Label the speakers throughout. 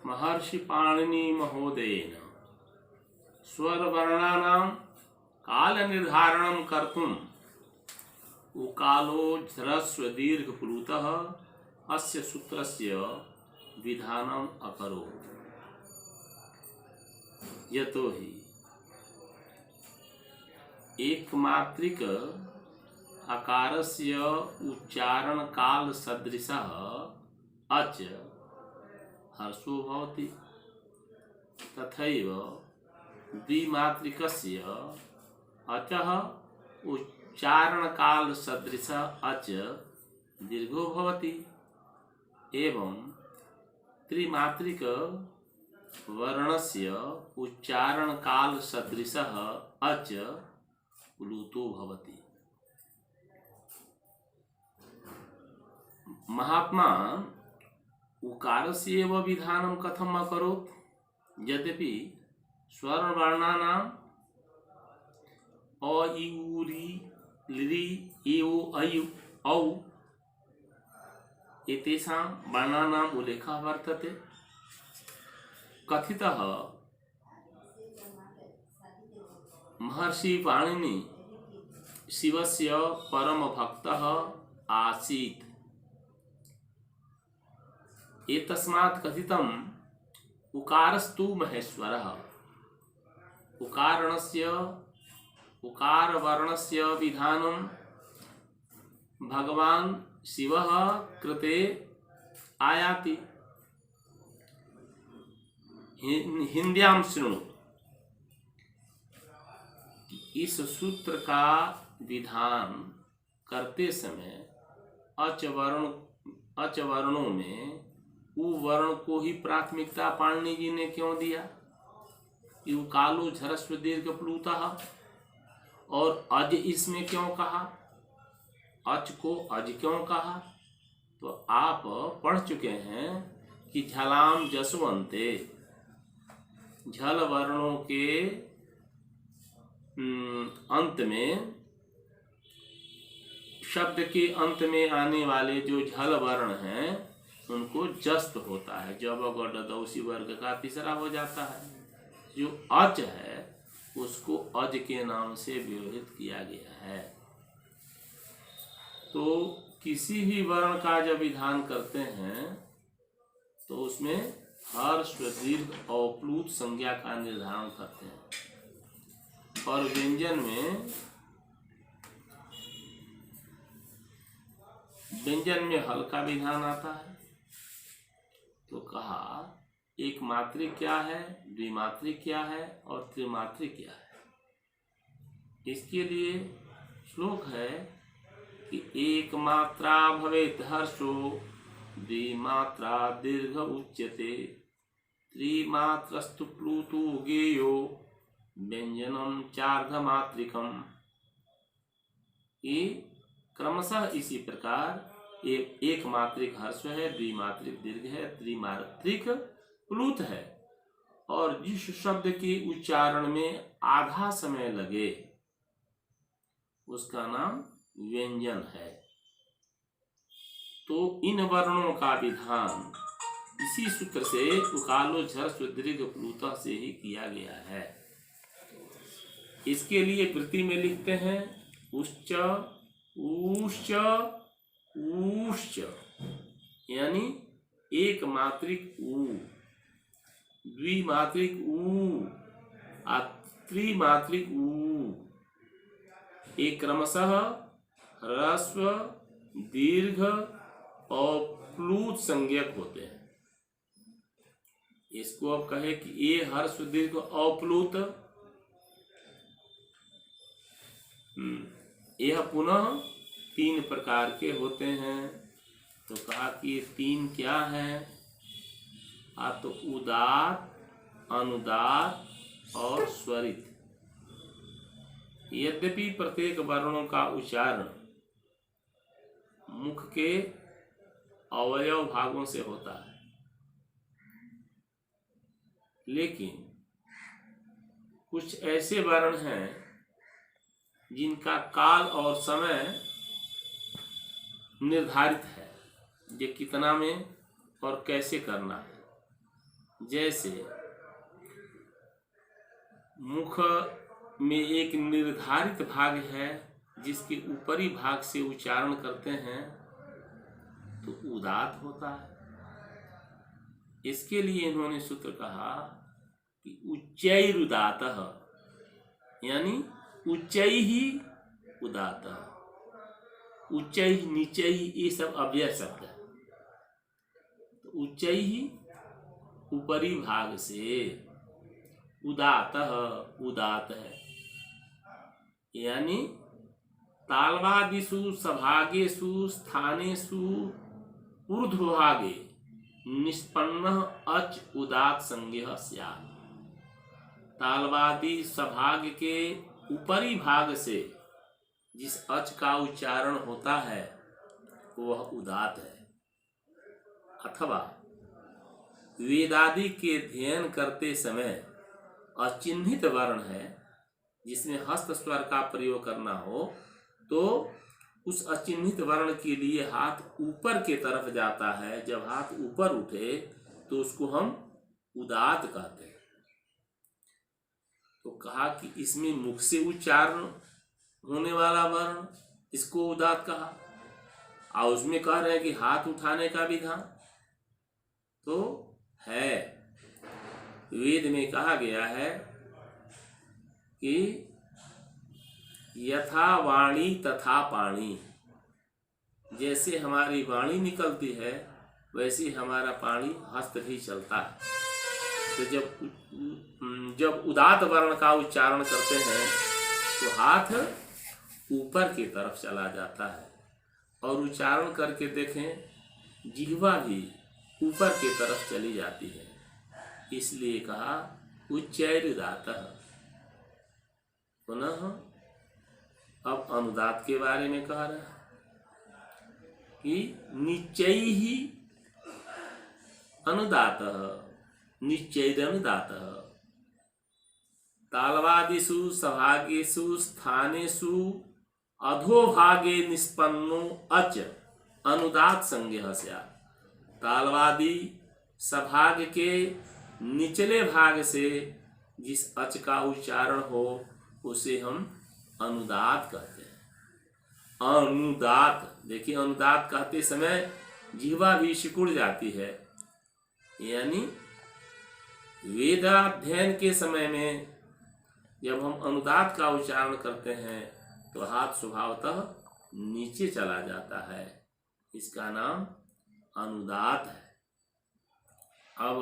Speaker 1: महर्षि पाणिनि महोदयेन स्वरवर्णानां काल निर्धारणं कर्तुम् उकालो ह्रस्व दीर्घ प्लुतः अस्य सूत्रस्य विधानम् अकरोत्। यतोहि एकमात्रिक अकारस्य उच्चारण काल सदृशः अच हर्षो भवति, तथैव द्विमात्रिकस्य अचः उच्चारण काल सदृशः अच दीर्घो भवति एवं त्रिमात्रिक वर्णस्य उच्चारण काल सदृशः अच प्लुतो भवति। महात्मा उकारस्य एव विधानं कथम् अकरोत्? यद्यपि स्वरवर्णानां अ इ उ रि लृ ए ओ ऐ औ एतेषां वर्णानाम् उल्लेखः वर्तते। कथितः महर्षि पाणिनि शिवस्य परम भक्तः आसीत्। एतस्मात् कथितम् उकारस्तु महेश्वरः। उकारवर्णस्य विधानं भगवान् शिवः कृते आयाति। हिन्द्यां शृणु। इस सूत्र का विधान करते समय अच वर्णों में उ वर्ण को ही प्राथमिकता पाणिनि जी ने क्यों दिया? उकालो ह्रस्व दीर्घ प्लुतः, और अज इसमें क्यों कहा? अच को अज क्यों कहा? तो आप पढ़ चुके हैं कि झलाम जसवंते, झल वर्णों के अंत में, शब्द के अंत में आने वाले जो झल वर्ण हैं उनको जस्त होता है, जब गड दौसी वर्ग का तीसरा हो जाता है। जो अच है उसको अज के नाम से व्यवहित किया गया है। तो किसी भी वर्ण का जब विधान करते हैं तो उसमें हर्ष दीर्घ और प्लुत संज्ञा का निर्धारण करते हैं। और व्यंजन में हल का विधान आता है। तो कहा एक मात्रिक क्या है, द्विमात्रिक क्या है और त्रिमात्रिक क्या है। इसके लिए श्लोक है कि एक मात्रा भवेत् हर्षो द्विमात्रा दीर्घ उच्यते त्रिमात्रस्तु प्लुतो गेयो व्यंजनम चार्धमात्रिकम। ये क्रमशः इसी प्रकार एक मात्रिक हर्ष है, द्विमात्रिक दीर्घ है, त्रिमात्रिक प्लुत है, और जिस शब्द के उच्चारण में आधा समय लगे उसका नाम व्यंजन है। तो इन वर्णों का विधान इसी सूत्र से उकालो ह्रस्व दीर्घ प्लुतः से ही किया गया है। इसके लिए वृत्ति में लिखते हैं उश्च ऊश्च ऊश्च, यानी एक मात्रिक ऊ, द्विमात्रिक ऊ, त्रिमात्रिक ऊ। एक क्रमशः ह्रस्व दीर्घ और प्लुत संज्ञक होते हैं। इसको अब कहे कि ये ह्रस्व दीर्घ और प्लुत, यह पुनः तीन प्रकार के होते हैं। तो कहा कि ये तीन क्या हैं? तो उदात्त, अनुदात्त और स्वरित। यद्यपि प्रत्येक वर्णों का उच्चारण मुख के अवयव भागों से होता है, लेकिन कुछ ऐसे वर्ण हैं जिनका काल और समय निर्धारित है, ये कितना में और कैसे करना है। जैसे मुख में एक निर्धारित भाग है जिसके ऊपरी भाग से उच्चारण करते हैं तो उदात होता है। इसके लिए इन्होंने सूत्र कहा कि उच्चैरुदातः, यानी उच्चै ही उदातः। उच्चै नीचे ही ये सब अव्यय शब्द है। तो उच्चै ही ऊपरी भाग से, उदातः उदात है, यानी तालवादिषु सभागेषु स्थानेषु ऊर्ध्वभागे निष्पन्नः अच उदात संज्ञः स्यात्। तालवादी सभाग के ऊपरी भाग से जिस अच का उच्चारण होता है वह उदात है। अथवा वेदादि के अध्ययन करते समय अचिन्हित वर्ण है जिसमें हस्त स्वर का प्रयोग करना हो तो उस अचिन्हित वर्ण के लिए हाथ ऊपर के तरफ जाता है। जब हाथ ऊपर उठे तो उसको हम उदात कहते हैं। तो कहा कि इसमें मुख से उच्चारण होने वाला वर्ण, इसको उदात कहा। और उसमें कह रहे हैं कि हाथ उठाने का विधान तो है। वेद में कहा गया है कि यथा वाणी तथा पाणी, जैसे हमारी वाणी निकलती है वैसे हमारा पाणी हस्त भी चलता है। तो जब उदात वर्ण का उच्चारण करते हैं तो हाथ ऊपर की तरफ चला जाता है। और उच्चारण करके देखें जिह्वा भी ऊपर की तरफ चली जाती है। इसलिए कहा उच्चैरुदातः। पुनः अब अनुदात के बारे में कह रहा है कि निश्चैहि अनुदातः, निश्चैरनुदातः। तालवादिषु सभागेषु स्थानेषु अधोभागे निष्पन्नो अच अनुदात संज्ञः स्यात्। तालवादी सभाग के निचले भाग से जिस अच का उच्चारण हो उसे हम अनुदात कहते हैं। अनुदात, देखिए अनुदात कहते समय जिह्वा भी सिकुड़ जाती है। यानी वेदाध्ययन के समय में जब हम अनुदात का उच्चारण करते हैं तो हाथ स्वभावतः नीचे चला जाता है। इसका नाम अनुदात है। अब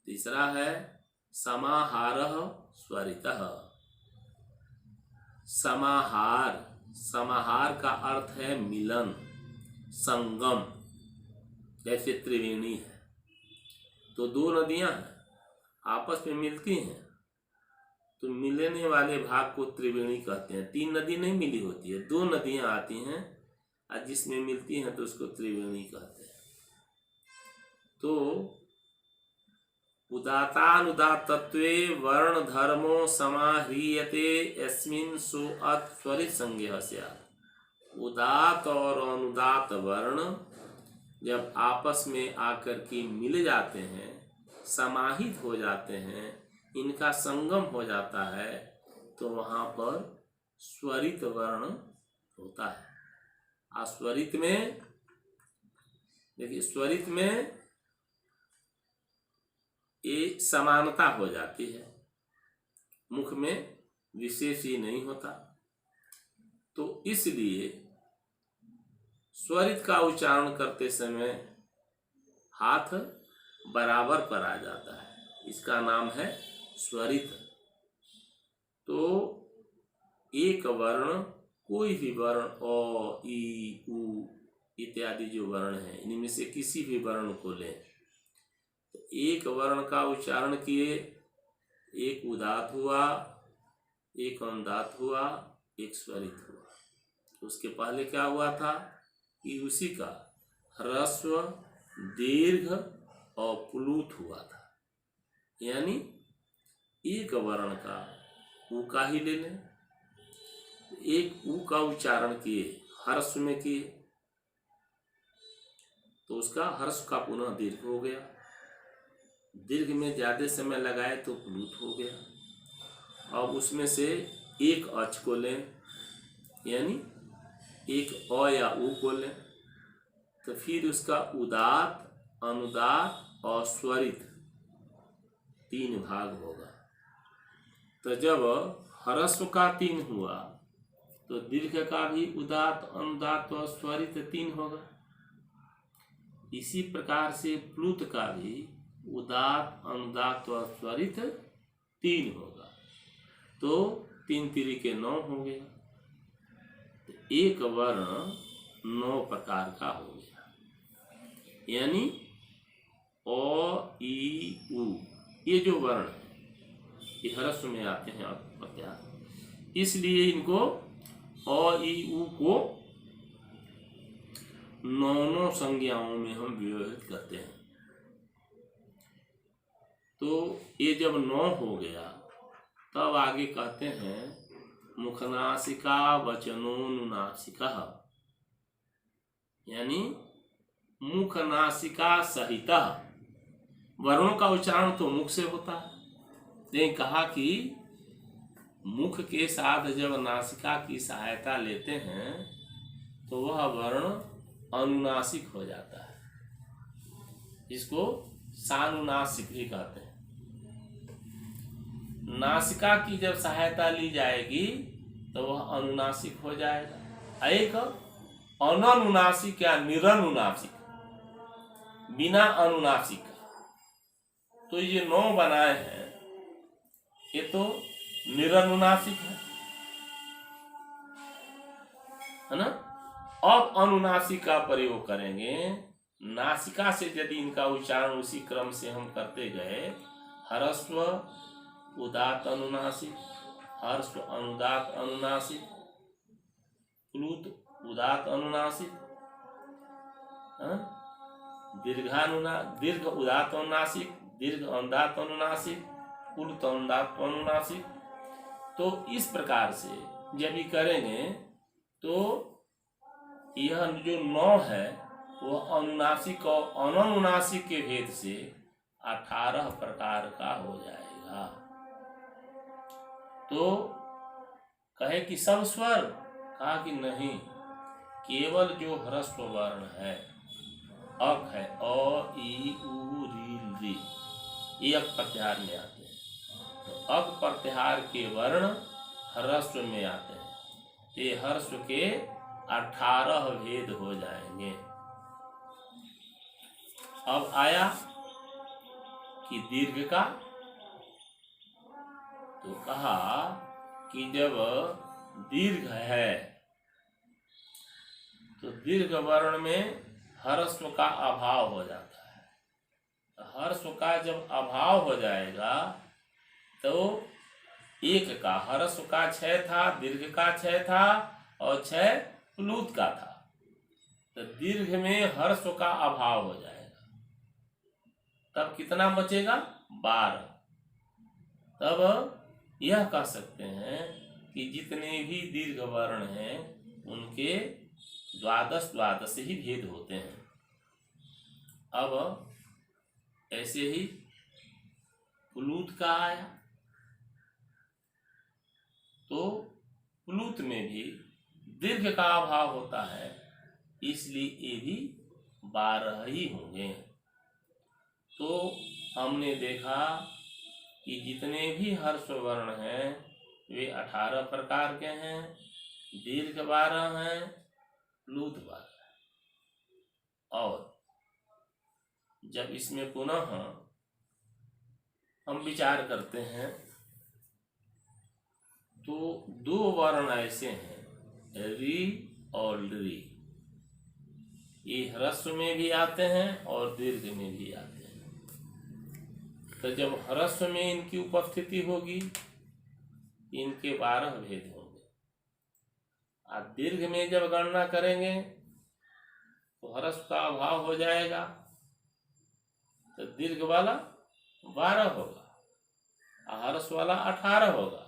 Speaker 1: तीसरा है समाहारः स्वरितः। समाहार, समाहार का अर्थ है मिलन, संगम। जैसे त्रिवेणी है तो दो नदियां हैं आपस में मिलती हैं तो मिलने वाले भाग को त्रिवेणी कहते हैं। तीन नदी नहीं मिली होती है, दो नदियां आती हैं और जिसमें मिलती हैं तो उसको त्रिवेणी कहते हैं। तो उदातानुदातत्वे वर्ण धर्मो समाह्रियते यस्मिन् सो अत् स्वरित संज्ञः स्यात्। उदात और अनुदात वर्ण जब आपस में आकर के मिल जाते हैं, समाहित हो जाते हैं, इनका संगम हो जाता है तो वहाँ पर स्वरित वर्ण होता है। और स्वरित में देखिए, स्वरित में ये समानता हो जाती है, मुख में विशेष ही नहीं होता। तो इसलिए स्वरित का उच्चारण करते समय हाथ बराबर पर आ जाता है, इसका नाम है स्वरित। तो एक वर्ण, कोई भी वर्ण अ, ई, उ इत्यादि जो वर्ण है इनमें से किसी भी वर्ण को लें तो एक वर्ण का उच्चारण किए, एक उदात हुआ, एक अनुदात हुआ, एक स्वरित हुआ। उसके पहले क्या हुआ था कि उसी का ह्रस्व, दीर्घ और प्लुत हुआ था। यानी एक वर्ण का ऊ का ही ले लें, एक ऊ का उच्चारण किए, हर्ष में किए तो उसका हर्ष का पुनः दीर्घ हो गया। दीर्घ में ज्यादा समय लगाए तो प्लूत हो गया। अब उसमें से एक अच को लें, यानी एक अ या उ को लें, तो फिर उसका उदात, अनुदात और स्वरित 3 भाग होगा। तो जब ह्रस्व का 3 हुआ तो दीर्घ का भी उदात, अनुदात और स्वरित 3 होगा। इसी प्रकार से प्लुत का भी उदात, अनुदात और स्वरित 3 होगा। तो 3 तिरिके 9 हो गया। तो एक वर्ण 9 प्रकार का हो गया। यानी अ, ई, उ, ये जो वर्ण है ये ह्रस्व में आते हैं प्रत्याहार, इसलिए इनको अ, ई, उ को 9 संज्ञाओं में हम व्यवहित करते हैं। तो ये जब 9 हो गया तब आगे कहते हैं मुखनासिका वचनोनुनासिका, यानी मुख नासिका सहित। वर्णों का उच्चारण तो मुख से होता है, लेकिन कहा कि मुख के साथ जब नासिका की सहायता लेते हैं तो वह वर्ण अनुनासिक हो जाता है, जिसको सानुनासिक भी कहते हैं। नासिका की जब सहायता ली जाएगी तो वह अनुनासिक हो जाएगा। एक अननुनासिक या निरनुनासिक, बिना अनुनासिक। तो ये 9 बनाए हैं, ये तो निरनुनासिक है ना। अब अनुनासिक का प्रयोग करेंगे। नासिका से यदि इनका उच्चारण उसी क्रम से हम करते गए, ह्रस्व उदात अनुनासिक, ह्रस्व अनुदात अनुनासिक, प्लुत उदात अनुनासिक, दीर्घ उदात अनुनासिक, दीर्घ अनुदात अनुनासिक, प्लुत अनुदात अनुनासिक। तो इस प्रकार से जब ये करेंगे तो यह जो 9 है वह अनुनासिक और अननुनासिक के भेद से 18 प्रकार का हो जाएगा। तो कहे कि सब स्वर, कहा कि नहीं, केवल जो ह्रस्व वर्ण है, अक है, अ, ई, उ, री, री, ये अक प्रत्याहार में आते हैं। तो अक प्रत्याहार के वर्ण ह्रस्व में आते हैं। ये ह्रस्व के 18 भेद हो जाएंगे। अब आया कि दीर्घ का, तो कहा कि जब दीर्घ है तो दीर्घ वर्ण में ह्रस्व का अभाव हो जाता है। तो ह्रस्व का जब अभाव हो जाएगा तो एक का, ह्रस्व का 6 था, दीर्घ का 6 था और 6 प्लुत का था। तो दीर्घ में ह्रस्व का अभाव हो जाएगा, तब कितना बचेगा? 12। तब यह कह सकते हैं कि जितने भी दीर्घ वर्ण हैं उनके 12 ही भेद होते हैं। अब ऐसे ही प्लुत का आया, तो प्लुत में भी दीर्घ का अभाव होता है, इसलिए ये भी 12 ही होंगे। तो हमने देखा कि जितने भी ह्रस्व वर्ण हैं वे 18 प्रकार के हैं, दीर्घ 12 हैं, प्लुत 12 है। और जब इसमें पुनः हम विचार करते हैं तो 2 वर्ण ऐसे हैं, री और ली। ये ह्रस्व में भी आते हैं और दीर्घ में भी आते हैं। तो जब ह्रस्व में इनकी उपस्थिति होगी इनके 12 भेद होंगे, और दीर्घ में जब गणना करेंगे तो ह्रस्व का अभाव हो जाएगा, तो दीर्घ वाला 12 होगा और ह्रस्व वाला 18 होगा।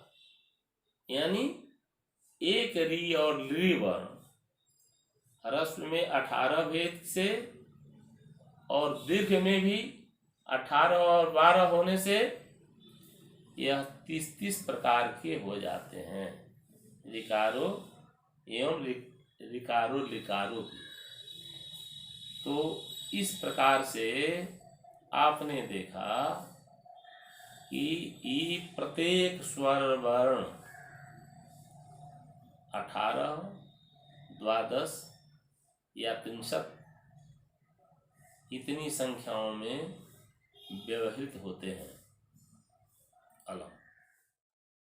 Speaker 1: यानी एक री और ली वर्ण ह्रस्व में 18 भेद से और दीर्घ में भी 18 और 12 होने से यह 30 प्रकार के हो जाते हैं, रिकारो एवं रिकारो लिकारो भी। तो इस प्रकार से आपने देखा कि प्रत्येक स्वर वर्ण 18, 12 या 63 इतनी संख्याओं में व्यवहृत होते हैं। अलग